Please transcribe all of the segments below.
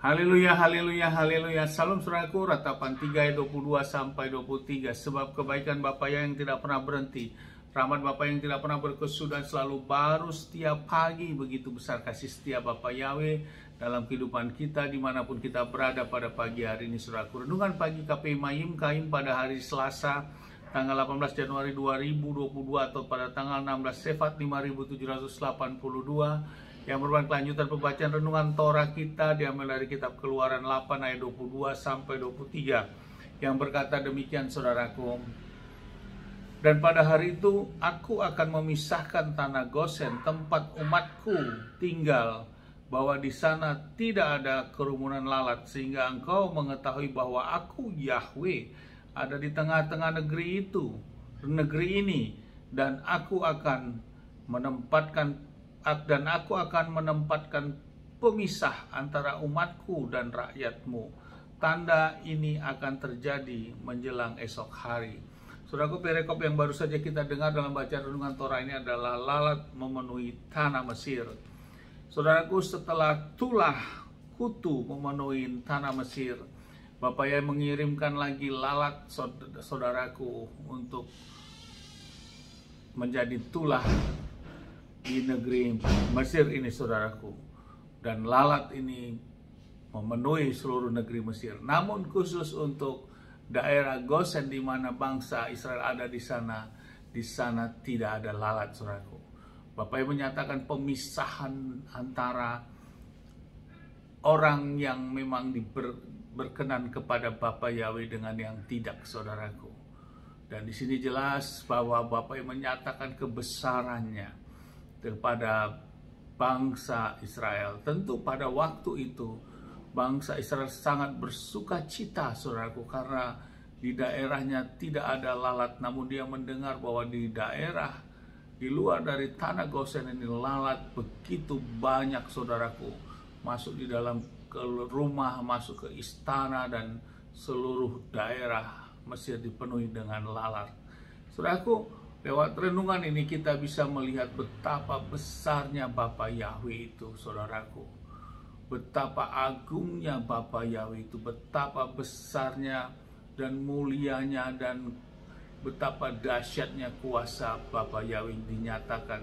Haleluya, haleluya, haleluya. Salam saudaraku, ratapan 3 ayat 22 sampai 23. Sebab kebaikan Bapa yang tidak pernah berhenti, rahmat Bapa yang tidak pernah berkesudahan selalu baru setiap pagi. Begitu besar kasih setia Bapa Yahweh dalam kehidupan kita dimanapun kita berada pada pagi hari ini saudaraku. Renungan pagi KPI Mayim Kaim pada hari Selasa tanggal 18 Januari 2022 atau pada tanggal 16 Sefat 5782 yang merupakan kelanjutan pembacaan renungan Torah kita diambil dari kitab Keluaran 8 ayat 22 sampai 23 yang berkata demikian saudaraku. Dan pada hari itu aku akan memisahkan tanah Gosen tempat umatku tinggal, bahwa di sana tidak ada kerumunan lalat, sehingga engkau mengetahui bahwa aku Yahweh ada di tengah-tengah negeri ini, dan aku akan menempatkan pemisah antara umatku dan rakyatmu. Tanda ini akan terjadi menjelang esok hari. Saudaraku, perikop yang baru saja kita dengar dalam bacaan renungan Torah ini adalah lalat memenuhi tanah Mesir. Saudaraku, setelah tulah kutu memenuhi tanah Mesir, Bapak yang mengirimkan lagi lalat saudaraku untuk menjadi tulah di negeri Mesir ini saudaraku. Dan lalat ini memenuhi seluruh negeri Mesir. Namun khusus untuk daerah Gosen di mana bangsa Israel ada di sana tidak ada lalat saudaraku. Bapak menyatakan pemisahan antara orang yang memang berkenan kepada Bapa Yahweh dengan yang tidak saudaraku. Dan di sini jelas bahwa Bapak menyatakan kebesarannya kepada bangsa Israel. Tentu pada waktu itu bangsa Israel sangat bersuka cita saudaraku, karena di daerahnya tidak ada lalat. Namun dia mendengar bahwa di daerah di luar dari tanah Gosen ini lalat begitu banyak saudaraku, masuk di dalam ke rumah, masuk ke istana, dan seluruh daerah Mesir dipenuhi dengan lalat. Saudaraku, lewat renungan ini kita bisa melihat betapa besarnya Bapa Yahweh itu saudaraku. Betapa agungnya Bapa Yahweh itu, betapa besarnya dan mulianya, dan betapa dahsyatnya kuasa Bapa Yahweh dinyatakan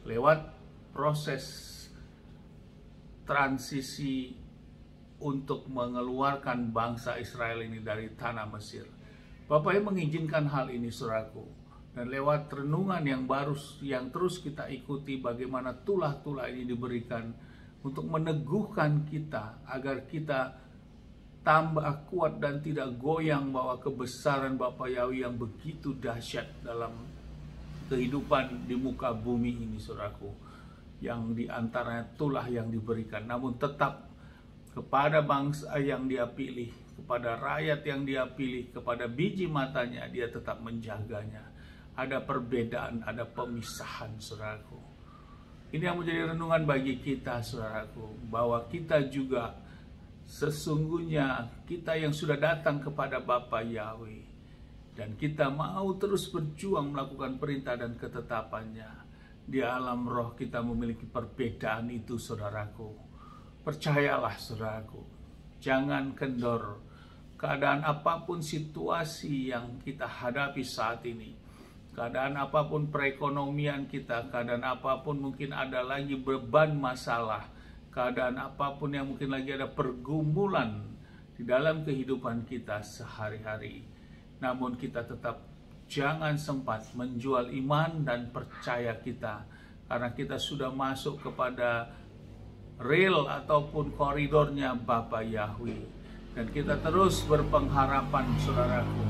lewat proses transisi untuk mengeluarkan bangsa Israel ini dari tanah Mesir. Bapa yang mengizinkan hal ini saudaraku. Dan lewat renungan yang terus kita ikuti, bagaimana tulah-tulah ini diberikan untuk meneguhkan kita agar kita tambah kuat dan tidak goyang bahwa kebesaran Bapa Yahweh yang begitu dahsyat dalam kehidupan di muka bumi ini saudaraku. Yang diantaranya tulah yang diberikan, namun tetap kepada bangsa yang dia pilih, kepada rakyat yang dia pilih, kepada biji matanya dia tetap menjaganya. Ada perbedaan, ada pemisahan saudaraku. Ini yang menjadi renungan bagi kita saudaraku, bahwa kita juga sesungguhnya kita yang sudah datang kepada Bapa Yahweh, dan kita mau terus berjuang melakukan perintah dan ketetapannya. Di alam roh kita memiliki perbedaan itu saudaraku. Percayalah saudaraku, jangan kendor. Keadaan apapun situasi yang kita hadapi saat ini, keadaan apapun perekonomian kita, keadaan apapun mungkin ada lagi beban masalah, keadaan apapun yang mungkin lagi ada pergumulan di dalam kehidupan kita sehari-hari. Namun kita tetap jangan sempat menjual iman dan percaya kita, karena kita sudah masuk kepada rel ataupun koridornya Bapa Yahweh. Dan kita terus berpengharapan saudaraku,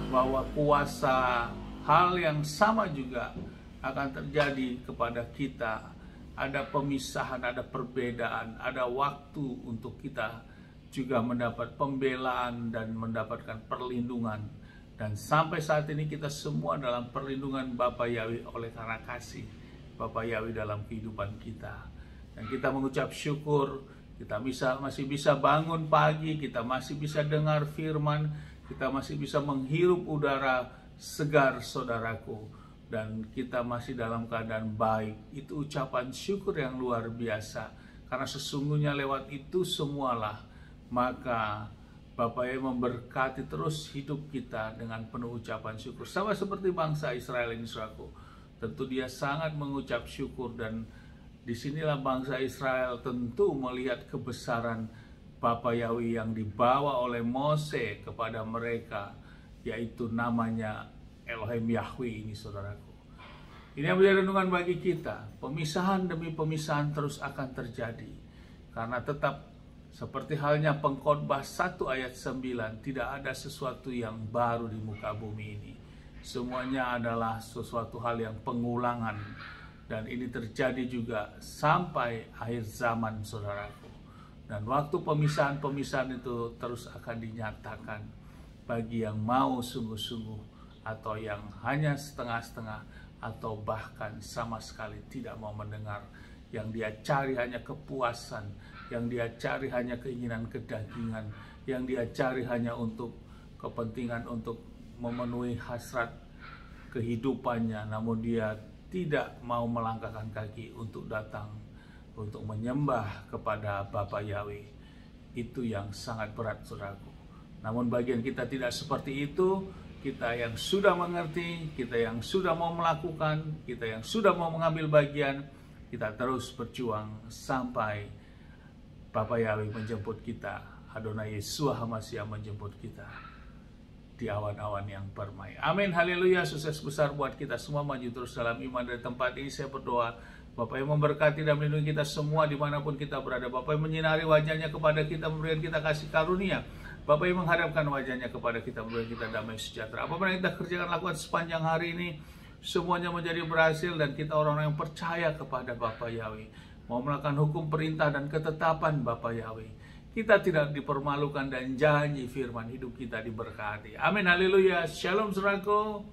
bahwa kuasa hal yang sama juga akan terjadi kepada kita. Ada pemisahan, ada perbedaan, ada waktu untuk kita juga mendapat pembelaan dan mendapatkan perlindungan. Dan sampai saat ini kita semua dalam perlindungan Bapa Yahweh oleh karena kasih Bapa Yahweh dalam kehidupan kita. Dan kita mengucap syukur, kita masih bisa bangun pagi, kita masih bisa dengar firman, kita masih bisa menghirup udara segar saudaraku, dan kita masih dalam keadaan baik. Itu ucapan syukur yang luar biasa, karena sesungguhnya lewat itu semualah maka Bapak Yahweh memberkati terus hidup kita dengan penuh ucapan syukur. Sama seperti bangsa Israel ini, saudaraku. Tentu dia sangat mengucap syukur, dan disinilah bangsa Israel tentu melihat kebesaran Bapa Yahweh yang dibawa oleh Mose kepada mereka, yaitu namanya Elohim Yahweh ini, saudaraku. Ini yang menjadi renungan bagi kita. Pemisahan demi pemisahan terus akan terjadi, karena tetap seperti halnya Pengkhotbah 1 ayat 9, tidak ada sesuatu yang baru di muka bumi ini. Semuanya adalah sesuatu hal yang pengulangan, dan ini terjadi juga sampai akhir zaman, saudaraku. Dan waktu pemisahan-pemisahan itu terus akan dinyatakan bagi yang mau sungguh-sungguh, atau yang hanya setengah-setengah, atau bahkan sama sekali tidak mau mendengar. Yang dia cari hanya kepuasan, yang dia cari hanya keinginan kedagingan, yang dia cari hanya untuk kepentingan untuk memenuhi hasrat kehidupannya, namun dia tidak mau melangkahkan kaki untuk datang untuk menyembah kepada Bapa Yahweh. Itu yang sangat berat, saudaraku. Namun bagian kita tidak seperti itu. Kita yang sudah mengerti, kita yang sudah mau melakukan, kita yang sudah mau mengambil bagian, kita terus berjuang sampai Bapa Yahweh menjemput kita. Adonai Yeshua HaMashiach menjemput kita di awan-awan yang permai. Amin, haleluya. Sukses besar buat kita semua, maju terus dalam iman. Dari tempat ini saya berdoa, Bapak yang memberkati dan melindungi kita semua dimanapun kita berada. Bapak yang menyinari wajahnya kepada kita, memberikan kita kasih karunia. Bapak yang menghadapkan wajahnya kepada kita, memberikan kita damai sejahtera. Apa yang kita kerjakan, lakukan sepanjang hari ini, semuanya menjadi berhasil, dan kita orang-orang yang percaya kepada Bapa Yahweh, mau melakukan hukum, perintah, dan ketetapan Bapa Yahweh. Kita tidak dipermalukan, dan janji firman hidup kita diberkati. Amin, haleluya. Shalom, saudaraku.